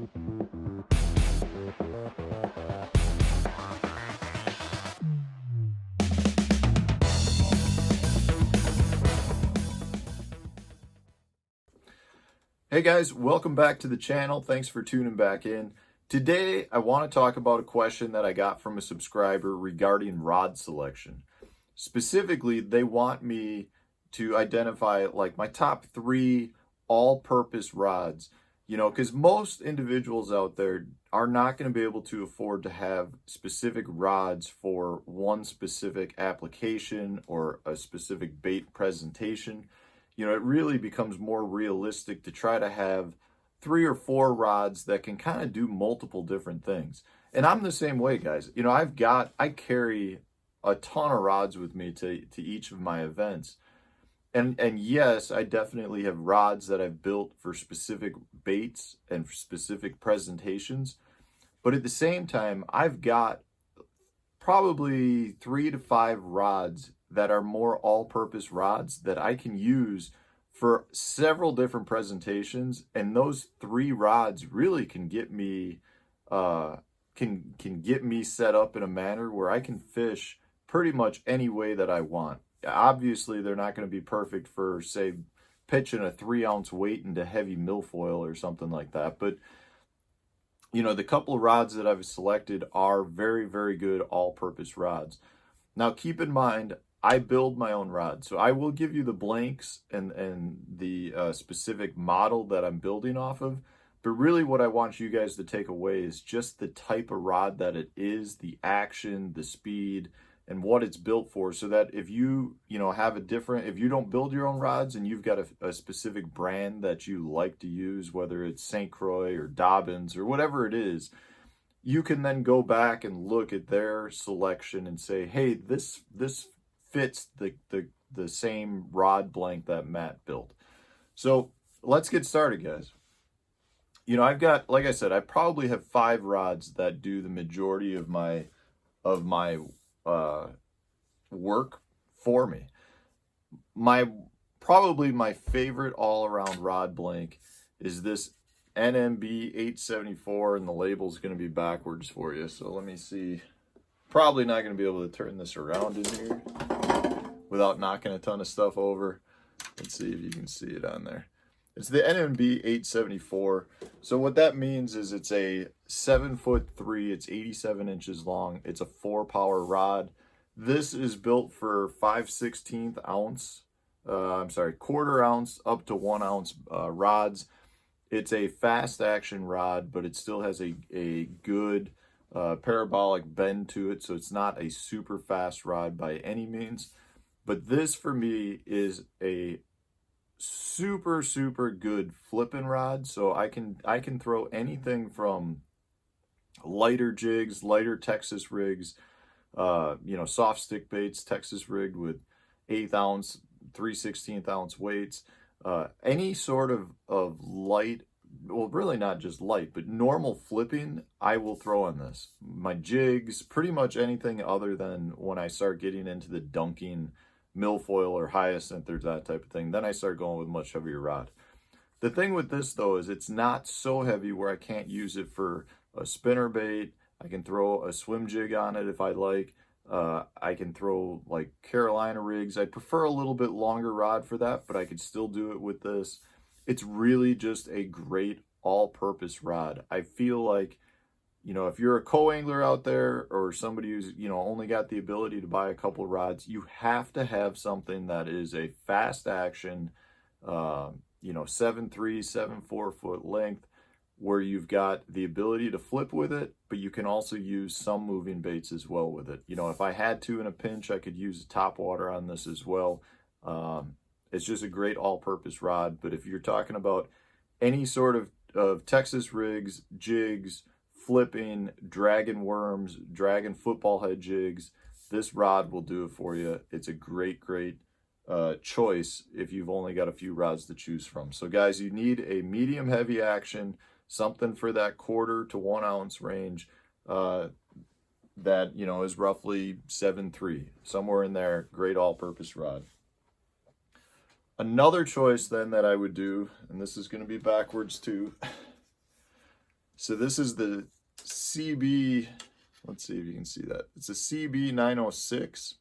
Hey guys, welcome back to the channel. Thanks for tuning back in. Today, I want to talk about a question that I got from a subscriber regarding rod selection. Specifically, they want me to identify like my top 3 all-purpose rods. You know, because most individuals out there are not going to be able to afford to have specific rods for one specific application or a specific bait presentation. You know, it really becomes more realistic to try to have 3 or 4 rods that can kind of do multiple different things. And I'm the same way, guys. You know, I carry a ton of rods with me to each of my events. And yes, I definitely have rods that I've built for specific baits and for specific presentations. But at the same time, I've got probably 3 to 5 rods that are more all-purpose rods that I can use for several different presentations, and those 3 rods really can get me can get me set up in a manner where I can fish pretty much any way that I want. Obviously, they're not going to be perfect for, say, pitching a 3-ounce weight into heavy milfoil or something like that, but you know, the couple of rods that I've selected are very, very good all-purpose rods. Now, keep in mind, I build my own rod, so I will give you the blanks and the specific model that I'm building off of. But really what I want you guys to take away is just the type of rod that it is, the action, the speed, and what it's built for, so that if you have a different, if you don't build your own rods and you've got a specific brand that you like to use, whether it's St. Croix or Dobbins or whatever it is, you can then go back and look at their selection and say, hey, this fits the same rod blank that Matt built. So let's get started, guys. You know, I've got, like I said, I probably have 5 rods that do the majority of my work for me. Probably my favorite all-around rod blank is this NMB 874, and the label's going to be backwards for you. So let me see. Probably not going to be able to turn this around in here without knocking a ton of stuff over. Let's see if you can see it on there. It's the NMB 874. So what that means is it's a 7'3", it's 87 inches long. It's a 4-power rod. This is built for 5/16 ounce, quarter ounce up to 1 ounce rods. It's a fast action rod, but it still has a good parabolic bend to it, so it's not a super fast rod by any means. But this for me is a super, super good flipping rod. So I can throw anything from lighter jigs, lighter Texas rigs, soft stick baits, Texas rigged with 1/8 ounce, 3/16 ounce weights, any sort of light, well, really not just light, but normal flipping, I will throw on this. My jigs, pretty much anything other than when I start getting into the dunking milfoil or hyacinth or that type of thing, then I start going with much heavier rod. The thing with this though is it's not so heavy where I can't use it for a spinner bait. I can throw a swim jig on it if I like. I can throw like Carolina rigs. I prefer a little bit longer rod for that, but I could still do it with this. It's really just a great all-purpose rod. I feel like, you know, if you're a co-angler out there or somebody who's, only got the ability to buy a couple of rods, you have to have something that is a fast action, 7'3", 7'4" foot length, where you've got the ability to flip with it, but you can also use some moving baits as well with it. You know, if I had to in a pinch, I could use a top water on this as well. It's just a great all-purpose rod. But if you're talking about any sort of Texas rigs, jigs, flipping, dragging worms, dragging football head jigs, this rod will do it for you. It's a great, great choice if you've only got a few rods to choose from. So guys, you need a medium heavy action, something for that quarter to 1 ounce range that, is roughly 7'3", somewhere in there. Great all-purpose rod. Another choice then that I would do, and this is going to be backwards too, So this is the CB, let's see if you can see that. It's a CB 906.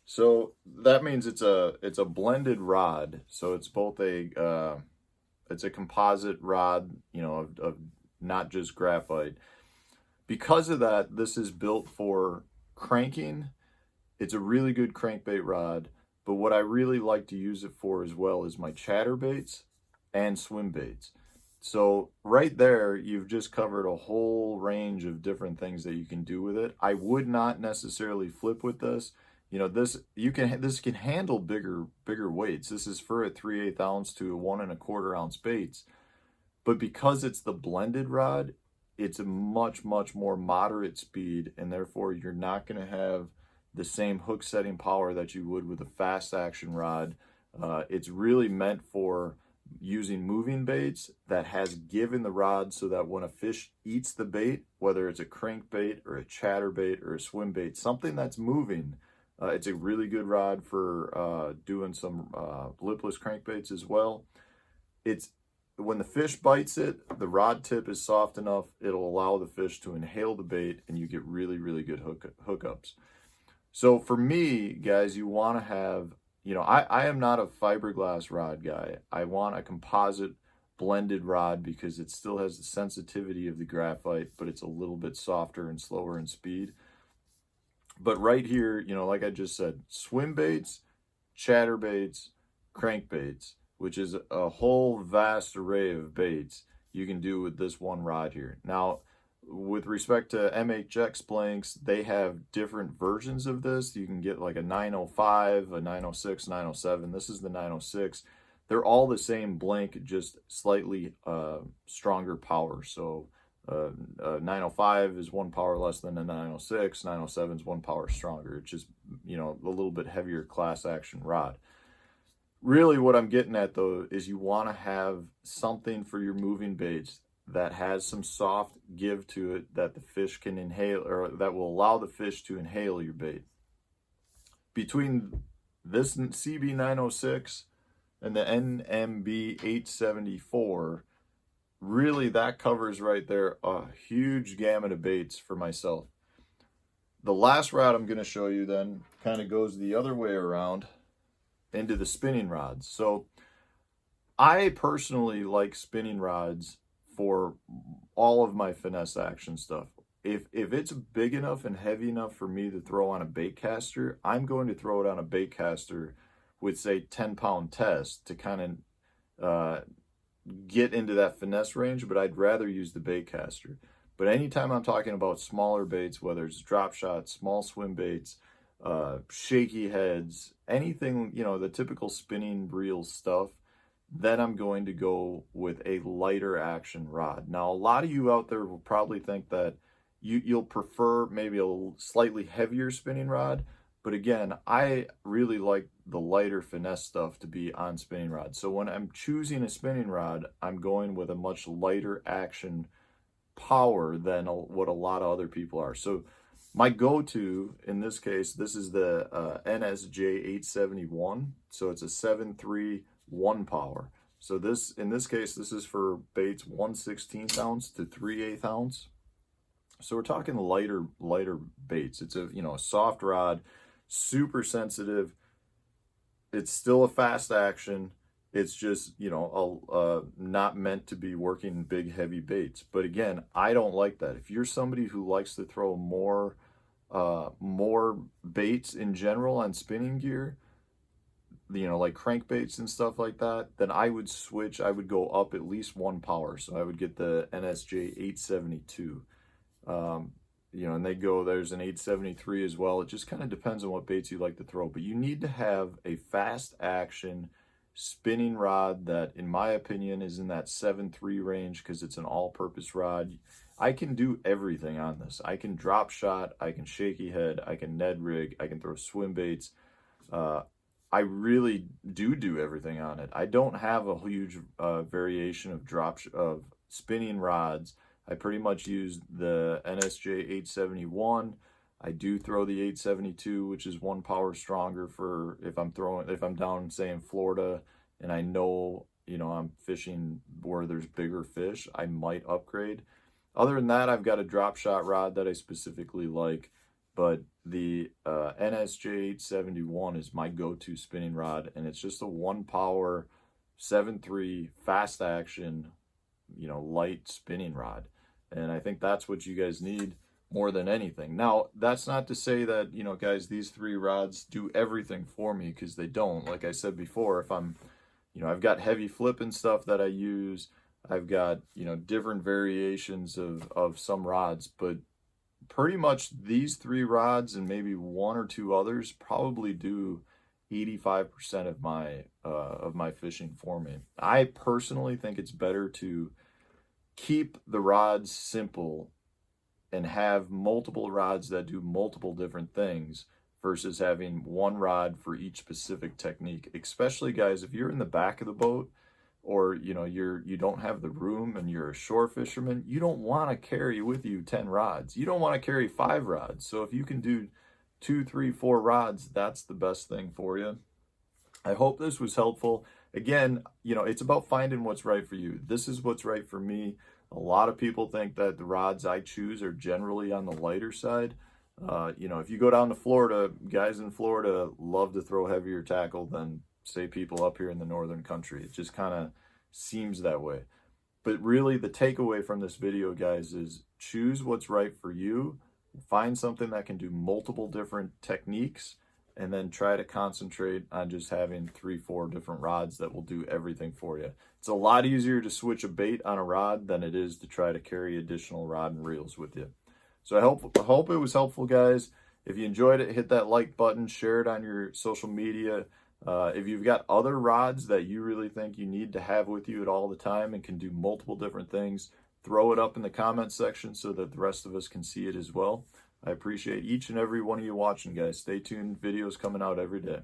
So that means it's a blended rod. So it's both it's a composite rod, you know, of not just graphite. Because of that, this is built for cranking. It's a really good crankbait rod, but what I really like to use it for as well is my chatterbaits and swim baits. So right there, you've just covered a whole range of different things that you can do with it. I would not necessarily flip with this. You know, this can handle bigger weights. This is for a 3/8 ounce to a 1 1/4 ounce baits. But because it's the blended rod, it's a much more moderate speed, and therefore you're not going to have the same hook setting power that you would with a fast action rod. It's really meant for using moving baits that has give in the rod, so that when a fish eats the bait, whether it's a crankbait or a chatterbait or a swim bait, something that's moving, it's a really good rod for doing some lipless crankbaits as well. It's when the fish bites it, the rod tip is soft enough, it'll allow the fish to inhale the bait, and you get really good hookups. So for me, guys, you want to have, you know, I am not a fiberglass rod guy. I want a composite blended rod because it still has the sensitivity of the graphite, but it's a little bit softer and slower in speed. But right here, you know, like I just said, swim baits, chatterbaits, crankbaits, which is a whole vast array of baits you can do with this one rod here. Now, with respect to MHX blanks, they have different versions of this. You can get like a 905, a 906, 907. This is the 906. They're all the same blank, just slightly stronger power. So 905 is 1 power less than a 906. 907 is 1 power stronger. It's just, you know, a little bit heavier class action rod. Really what I'm getting at though is you want to have something for your moving baits that has some soft give to it that the fish can inhale, or that will allow the fish to inhale your bait. Between this CB 906 and the NMB 874, really that covers right there a huge gamut of baits for myself. The last rod I'm going to show you then kind of goes the other way around into the spinning rods. So I personally like spinning rods for all of my finesse action stuff. If it's big enough and heavy enough for me to throw on a bait caster, I'm going to throw it on a bait caster with, say, 10-pound test to kind of get into that finesse range, but I'd rather use the bait caster. But anytime I'm talking about smaller baits, whether it's drop shots, small swim baits, shaky heads, anything, you know, the typical spinning reel stuff, then I'm going to go with a lighter action rod. Now, a lot of you out there will probably think that you'll prefer maybe a slightly heavier spinning rod, but again, I really like the lighter finesse stuff to be on spinning rods. So when I'm choosing a spinning rod, I'm going with a much lighter action power than what a lot of other people are. So my go-to in this case, this is the NSJ 871. So it's a 7.3 1 power. So this, in this case, this is for baits 1/16 ounce to 3/8 ounce. So we're talking lighter baits. It's a, you know, a soft rod, super sensitive. It's still a fast action. It's just, you know, not meant to be working big heavy baits. But again, I don't like that. If you're somebody who likes to throw more baits in general on spinning gear, you know, like crankbaits and stuff like that, then I would switch. I would go up at least 1 power. So I would get the NSJ 872. You know, and there's an 873 as well. It just kind of depends on what baits you like to throw. But you need to have a fast action spinning rod that, in my opinion, is in that 7.3 range because it's an all-purpose rod. I can do everything on this. I can drop shot, I can shaky head, I can Ned rig, I can throw swim baits. I really do everything on it. I don't have a huge variation of spinning rods. I pretty much use the NSJ 871. I do throw the 872, which is 1 power stronger for if I'm down, say, in Florida, and I know, you know, I'm fishing where there's bigger fish, I might upgrade. Other than that, I've got a drop shot rod that I specifically like, but the NSJ 871 is my go-to spinning rod, and it's just a 1-power 7.3 fast action, light spinning rod. And I think that's what you guys need more than anything. Now, that's not to say that, guys, these 3 rods do everything for me, because they don't. Like I said before, if I'm, I've got heavy flipping stuff that I use. I've got, different variations of some rods, but pretty much these 3 rods and maybe 1 or 2 others probably do 85% of my fishing for me. I personally think it's better to keep the rods simple and have multiple rods that do multiple different things versus having one rod for each specific technique. Especially, guys, if you're in the back of the boat, or you don't have the room and you're a shore fisherman, you don't want to carry with you 10 rods. You don't want to carry 5 rods. So if you can do 2, 3, 4 rods, that's the best thing for you. I hope this was helpful. Again, it's about finding what's right for you. This is what's right for me. A lot of people think that the rods I choose are generally on the lighter side. If you go down to Florida, guys in Florida love to throw heavier tackle than, say, people up here in the northern country. It just kind of seems that way. But really, the takeaway from this video, guys, is choose what's right for you. Find something that can do multiple different techniques, and then try to concentrate on just having 3, 4 different rods that will do everything for you. It's a lot easier to switch a bait on a rod than it is to try to carry additional rod and reels with you. So I hope it was helpful, guys. If you enjoyed it, hit that like button, share it on your social media. If you've got other rods that you really think you need to have with you at all the time and can do multiple different things, throw it up in the comment section so that the rest of us can see it as well. I appreciate each and every one of you watching, guys. Stay tuned. Videos coming out every day.